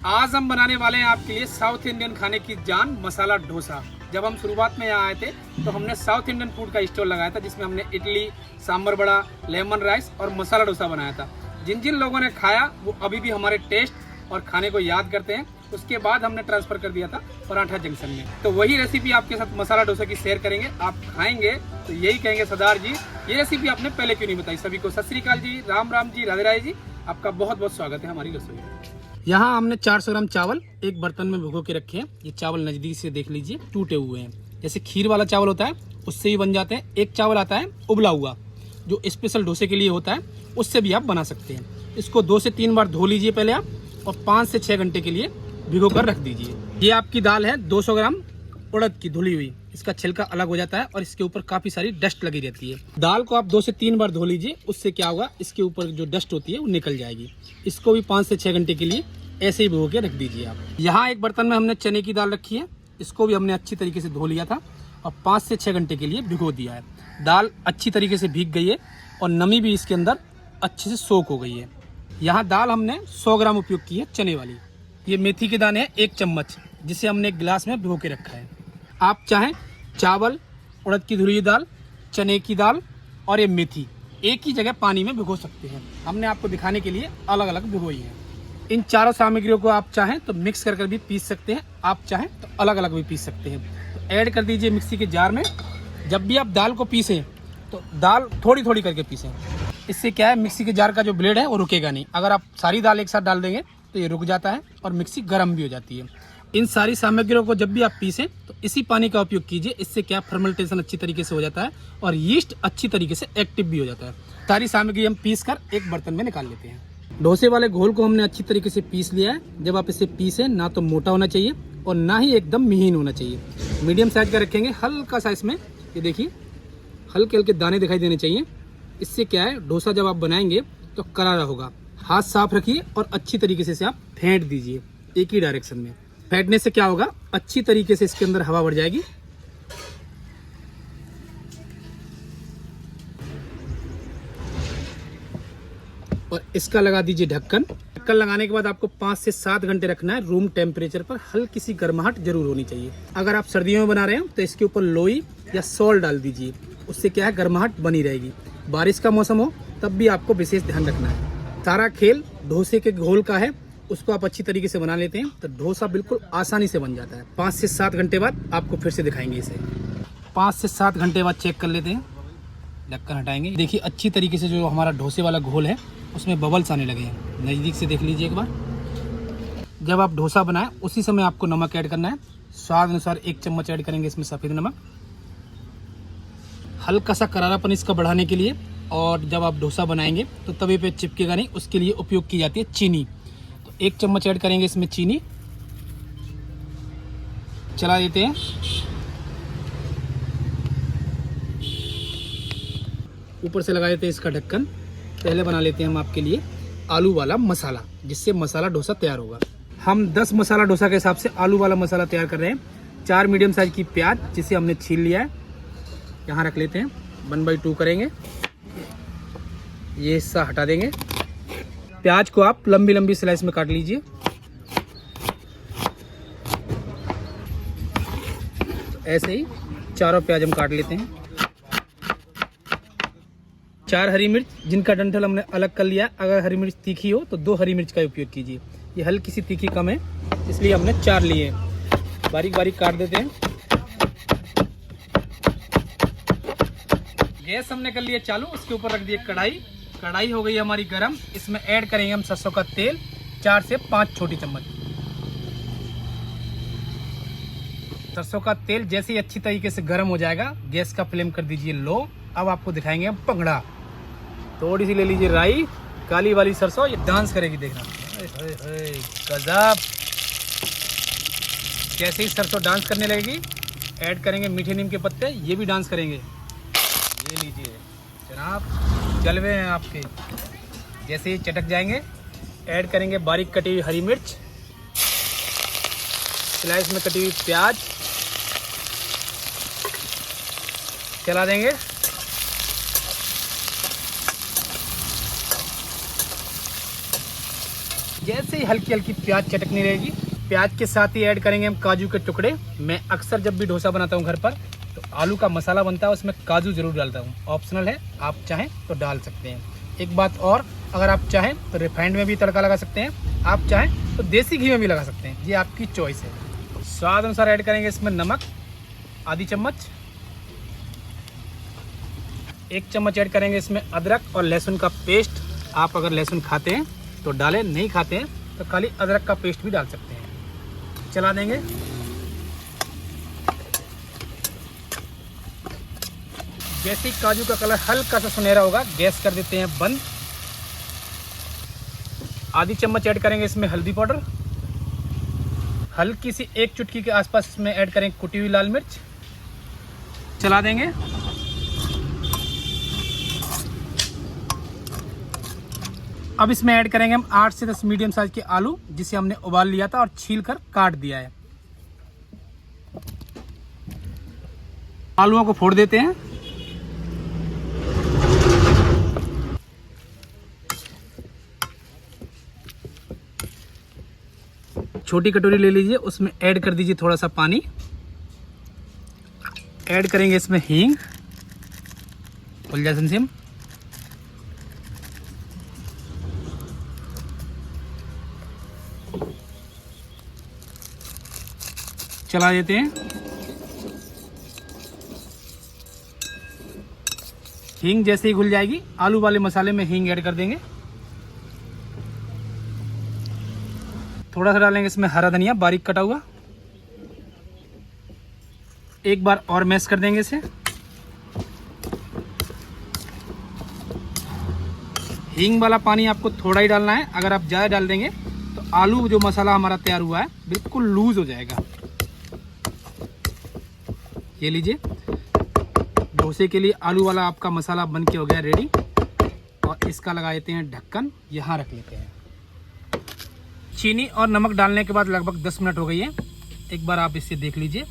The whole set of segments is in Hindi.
आज हम बनाने वाले हैं आपके लिए साउथ इंडियन खाने की जान मसाला डोसा। जब हम शुरुआत में यहाँ आए थे तो हमने साउथ इंडियन फूड का स्टॉल लगाया था, जिसमें हमने इडली, सांभर बड़ा, लेमन राइस और मसाला डोसा बनाया था। जिन जिन लोगों ने खाया वो अभी भी हमारे टेस्ट और खाने को याद करते हैं। उसके बाद हमने ट्रांसफर कर दिया था पराठा जंक्शन में। तो वही रेसिपी आपके साथ मसाला डोसा की शेयर करेंगे। आप खाएंगे तो यही कहेंगे, सरदार जी ये रेसिपी आपने पहले क्यों नहीं बताई। सभी को सत श्री अकाल जी, राम राम जी, राधे राधे जी। आपका बहुत बहुत स्वागत है हमारी रसोई में। यहाँ हमने 400 ग्राम चावल एक बर्तन में भिगो के रखे हैं। ये चावल नजदीक से देख लीजिए, टूटे हुए हैं। जैसे खीर वाला चावल होता है उससे ही बन जाते हैं। एक चावल आता है उबला हुआ, जो स्पेशल डोसे के लिए होता है, उससे भी आप बना सकते हैं। इसको 2 से 3 बार धो लीजिए पहले आप, और 5 से 6 घंटे के लिए भिगो कर रख दीजिए। ये आपकी दाल है 200 ग्राम उड़द की धुली हुई। इसका छिलका अलग हो जाता है और इसके ऊपर काफी सारी डस्ट लगी रहती है। दाल को आप 2 से 3 बार धो लीजिए। उससे क्या होगा, इसके ऊपर जो डस्ट होती है वो निकल जाएगी। इसको भी 5 से 6 घंटे के लिए ऐसे ही भिगो के रख दीजिए आप। यहाँ एक बर्तन में हमने चने की दाल रखी है। इसको भी हमने अच्छी तरीके से धो लिया था और 5 से 6 घंटे के लिए भिगो दिया है। दाल अच्छी तरीके से भीग गई है और नमी भी इसके अंदर अच्छे से सोख हो गई है। यहाँ दाल हमने 100 ग्राम उपयोग की है चने वाली। ये मेथी के दाने हैं 1 चम्मच, जिसे हमने एक गिलास में भिगो के रखा है। आप चाहें चावल, उड़द की धुली दाल, चने की दाल और ये मेथी एक ही जगह पानी में भिगो सकते हैं। हमने आपको दिखाने के लिए अलग अलग भिगोई है। इन चारों सामग्रियों को आप चाहें तो मिक्स कर भी पीस सकते हैं, आप चाहें तो अलग अलग भी पीस सकते हैं। तो ऐड कर दीजिए मिक्सी के जार में। जब भी आप दाल को पीसें तो दाल थोड़ी थोड़ी करके पीसें। इससे क्या है, मिक्सी के जार का जो ब्लेड है वो रुकेगा नहीं। अगर आप सारी दाल एक साथ डाल देंगे तो ये रुक जाता है और मिक्सी गर्म भी हो जाती है। इन सारी सामग्रियों को जब भी आप पीसें तो इसी पानी का उपयोग कीजिए। इससे क्या, फर्मेंटेशन अच्छी तरीके से हो जाता है और यीस्ट अच्छी तरीके से एक्टिव भी हो जाता है। सारी सामग्री हम पीस कर एक बर्तन में निकाल लेते हैं। डोसे वाले घोल को हमने अच्छी तरीके से पीस लिया है। जब आप इसे पीसें, ना तो मोटा होना चाहिए और ना ही एकदम महीन होना चाहिए। मीडियम साइज का रखेंगे, हल्का सा इसमें ये देखिए हल्के हल्के दाने दिखाई देने चाहिए। इससे क्या है, डोसा जब आप बनाएंगे तो करारा होगा। हाथ साफ रखिए और अच्छी तरीके से इसे आप फेंट दीजिए एक ही डायरेक्शन में। फेंटने से क्या होगा, अच्छी तरीके से इसके अंदर हवा भर जाएगी। और इसका लगा दीजिए ढक्कन। ढक्कन लगाने के बाद आपको 5 से 7 घंटे रखना है रूम टेम्परेचर पर। हल्की सी गर्माहट जरूर होनी चाहिए। अगर आप सर्दियों में बना रहे हो तो इसके ऊपर लोई या सॉल्ट डाल दीजिए। उससे क्या है, गर्माहट बनी रहेगी। बारिश का मौसम हो तब भी आपको विशेष ध्यान रखना है। सारा खेल डोसे के घोल का है, उसको आप अच्छी तरीके से बना लेते हैं तो डोसा बिल्कुल आसानी से बन जाता है। 5 से 7 घंटे बाद आपको फिर से दिखाएंगे इसे। 5 से 7 घंटे बाद चेक कर लेते हैं। ढक्कन हटाएंगे। देखिए अच्छी तरीके से जो हमारा डोसे वाला घोल है उसमें बबल्स आने लगे हैं। नज़दीक से देख लीजिए एक बार। जब आप डोसा बनाएं उसी समय आपको नमक ऐड करना है। स्वाद अनुसार 1 चम्मच ऐड करेंगे इसमें सफ़ेद नमक, हल्का सा करारापन इसका बढ़ाने के लिए। और जब आप डोसा बनाएंगे तो तवे पे चिपकेगा नहीं, उसके लिए उपयोग की जाती है चीनी। तो 1 चम्मच ऐड करेंगे इसमें चीनी। चला देते हैं। ऊपर से लगा देते हैं इसका ढक्कन। पहले बना लेते हैं हम आपके लिए आलू वाला मसाला, जिससे मसाला डोसा तैयार होगा। हम 10 मसाला डोसा के हिसाब से आलू वाला मसाला तैयार कर रहे हैं। 4 मीडियम साइज की प्याज, जिसे हमने छील लिया है, यहाँ रख लेते हैं। 1/2 करेंगे, ये हिस्सा हटा देंगे। प्याज को आप लंबी लंबी स्लाइस में काट लीजिए। ऐसे ही चारों प्याज हम काट लेते हैं। 4 हरी मिर्च, जिनका डंठल हमने अलग कर लिया। अगर हरी मिर्च तीखी हो तो 2 हरी मिर्च का उपयोग कीजिए। ये हल्की सी तीखी कम है, इसलिए हमने 4 लिए हैं। बारीक बारीक काट देते हैं। गैस हमने कर लिया चालू, उसके ऊपर रख दिए कढ़ाई। कढ़ाई हो गई हमारी गरम। इसमें ऐड करेंगे हम सरसों का तेल, 4 से 5 छोटी चम्मच। सरसों का तेल जैसे ही अच्छी तरीके से गर्म हो जाएगा, गैस का फ्लेम कर दीजिए लो। अब आपको दिखाएंगे हम पंगड़ा। थोड़ी सी ले लीजिए राई, काली वाली सरसों, ये डांस करेगी, देखना गजब। जैसे ही सरसों डांस करने लगेगी, ऐड करेंगे मीठे नीम के पत्ते, ये भी डांस करेंगे। ये लीजिए जनाब, जलवे हैं आपके। जैसे ही चटक जाएंगे, ऐड करेंगे बारीक कटी हुई हरी मिर्च, स्लाइस में कटी हुई प्याज, चला देंगे। जैसे ही हल्की हल्की प्याज चटकनी रहेगी, प्याज के साथ ही ऐड करेंगे हम काजू के टुकड़े। मैं अक्सर जब भी डोसा बनाता हूँ घर पर, तो आलू का मसाला बनता है उसमें काजू जरूर डालता हूँ। ऑप्शनल है, आप चाहें तो डाल सकते हैं। एक बात और, अगर आप चाहें तो रिफाइंड में भी तड़का लगा सकते हैं, आप चाहें तो देसी घी में भी लगा सकते हैं, ये आपकी चॉइस है। स्वाद अनुसार ऐड करेंगे इसमें नमक आधी चम्मच। 1 चम्मच ऐड करेंगे इसमें अदरक और लहसुन का पेस्ट। आप अगर लहसुन खाते हैं तो डालें, नहीं खाते हैं तो खाली अदरक का पेस्ट भी डाल सकते हैं। चला देंगे। जैसे ही काजू का कलर हल्का सा सुनहरा होगा, गैस कर देते हैं बंद। आधी चम्मच ऐड करेंगे इसमें हल्दी पाउडर। हल्की सी 1 चुटकी के आसपास इसमें ऐड करेंगे कुटी हुई लाल मिर्च। चला देंगे। अब इसमें ऐड करेंगे हम 8 से 10 मीडियम साइज के आलू, जिसे हमने उबाल लिया था और छील कर काट दिया है। आलूओं को फोड़ देते हैं। छोटी कटोरी ले लीजिए, उसमें ऐड कर दीजिए थोड़ा सा पानी। ऐड करेंगे इसमें हींग, सिम, चला देते हैं। हींग जैसे ही घुल जाएगी, आलू वाले मसाले में हींग ऐड कर देंगे। थोड़ा सा डालेंगे इसमें हरा धनिया बारीक कटा हुआ। एक बार और मैश कर देंगे इसे। हींग वाला पानी आपको थोड़ा ही डालना है, अगर आप ज़्यादा डाल देंगे तो आलू जो मसाला हमारा तैयार हुआ है बिल्कुल लूज हो जाएगा। ये लीजिए, डोसे के लिए आलू वाला आपका मसाला बन के हो गया रेडी। और इसका लगा देते हैं ढक्कन, यहाँ रख लेते हैं। चीनी और नमक डालने के बाद लगभग 10 मिनट हो गई है। एक बार आप इससे देख लीजिए।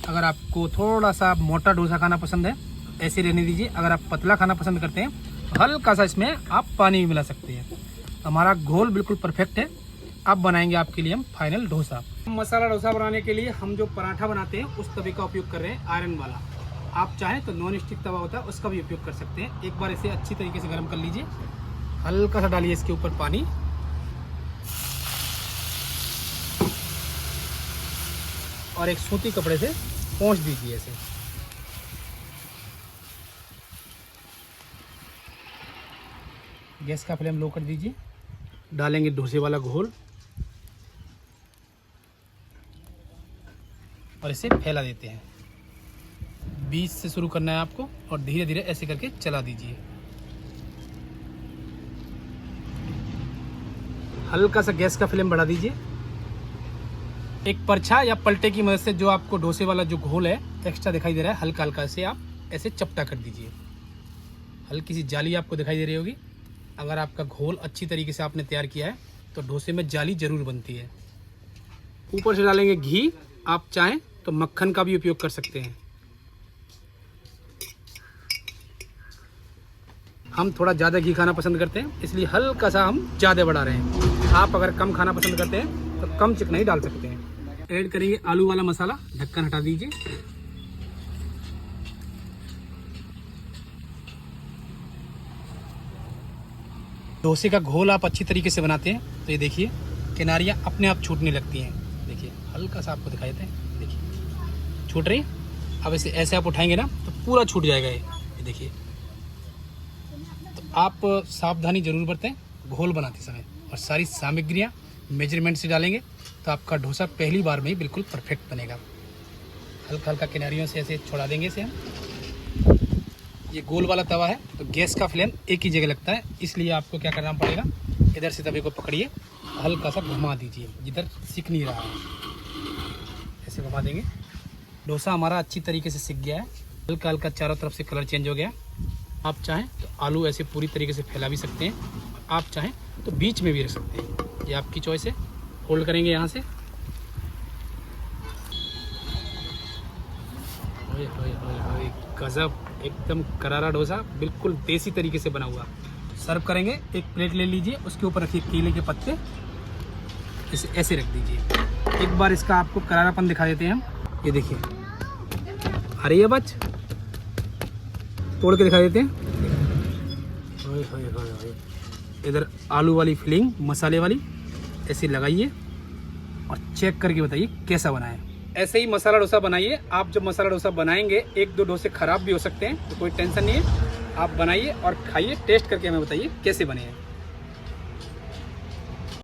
अगर आपको थोड़ा सा मोटा डोसा खाना पसंद है, ऐसे रहने दीजिए। अगर आप पतला खाना पसंद करते हैं तो हल्का सा इसमें आप पानी भी मिला सकते हैं। हमारा घोल बिल्कुल परफेक्ट है। अब बनाएंगे आपके लिए हम फाइनल डोसा। मसाला डोसा बनाने के लिए हम जो पराठा बनाते हैं उस तवे का उपयोग कर रहे हैं, आयरन वाला। आप चाहें तो नॉन स्टिक तवा होता है, उसका भी उपयोग कर सकते हैं। एक बार इसे अच्छी तरीके से गर्म कर लीजिए। हल्का सा डालिए इसके ऊपर पानी और एक सूती कपड़े से पोंछ दीजिए इसे। गैस का फ्लेम लो कर दीजिए। डालेंगे डोसे वाला घोल और इसे फैला देते हैं। बीच से शुरू करना है आपको और धीरे धीरे ऐसे करके चला दीजिए। हल्का सा गैस का फ्लेम बढ़ा दीजिए। एक परछा या पलटे की मदद से जो आपको डोसे वाला जो घोल है एक्स्ट्रा दिखाई दे रहा है, हल्का हल्का से आप ऐसे चपटा कर दीजिए। हल्की सी जाली आपको दिखाई दे रही होगी। अगर आपका घोल अच्छी तरीके से आपने तैयार किया है तो डोसे में जाली जरूर बनती है। ऊपर से डालेंगे घी, आप चाहें तो मक्खन का भी उपयोग कर सकते हैं। हम थोड़ा ज़्यादा घी खाना पसंद करते हैं, इसलिए हल्का सा हम ज़्यादा बढ़ा रहे हैं। आप अगर कम खाना पसंद करते हैं तो कम चिकनाई डाल सकते हैं। ऐड करेंगे आलू वाला मसाला, ढक्कन हटा दीजिए। डोसे का घोल आप अच्छी तरीके से बनाते हैं तो ये देखिए किनारियाँ अपने आप छूटने लगती हैं। देखिए हल्का सा आपको दिखाई देते हैं, देखिए छूट रही। अब इसे ऐसे आप उठाएंगे ना तो पूरा छूट जाएगा ये देखिए। तो आप सावधानी जरूर बरतें घोल बनाते समय, और सारी सामग्रियाँ मेजरमेंट से डालेंगे तो आपका डोसा पहली बार में ही बिल्कुल परफेक्ट बनेगा। हल्का हल्का किनारियों से ऐसे छोड़ा देंगे इसे हम। ये गोल वाला तवा है तो गैस का फ्लेम एक ही जगह लगता है, इसलिए आपको क्या करना पड़ेगा, इधर से तवे को पकड़िए, हल्का सा घुमा दीजिए जिधर सिक नहीं रहा है, ऐसे घुमा देंगे। डोसा हमारा अच्छी तरीके से सिक गया है। हल्का हल्का चारों तरफ से कलर चेंज हो गया। आप चाहें तो आलू ऐसे पूरी तरीके से फैला भी सकते हैं, आप चाहें तो बीच में भी रख सकते हैं, ये आपकी चॉइस है। होल्ड करेंगे यहाँ से। गजब, एकदम करारा डोसा, बिल्कुल देसी तरीके से बना हुआ। सर्व करेंगे। एक प्लेट ले लीजिए, उसके ऊपर रखिए केले के पत्ते, इसे ऐसे रख दीजिए। एक बार इसका आपको करारापन दिखा देते हैं हम। ये देखिए, आ रही है बच, तोड़ के दिखा देते हैं। ओए होए होए होए। इधर आलू वाली फिलिंग मसाले वाली ऐसे लगाइए और चेक करके बताइए कैसा बना है। ऐसे ही मसाला डोसा बनाइए। आप जब मसाला डोसा बनाएंगे, एक दो डोसे खराब भी हो सकते हैं, तो कोई टेंशन नहीं है। आप बनाइए और खाइए, टेस्ट करके हमें बताइए कैसे बने हैं।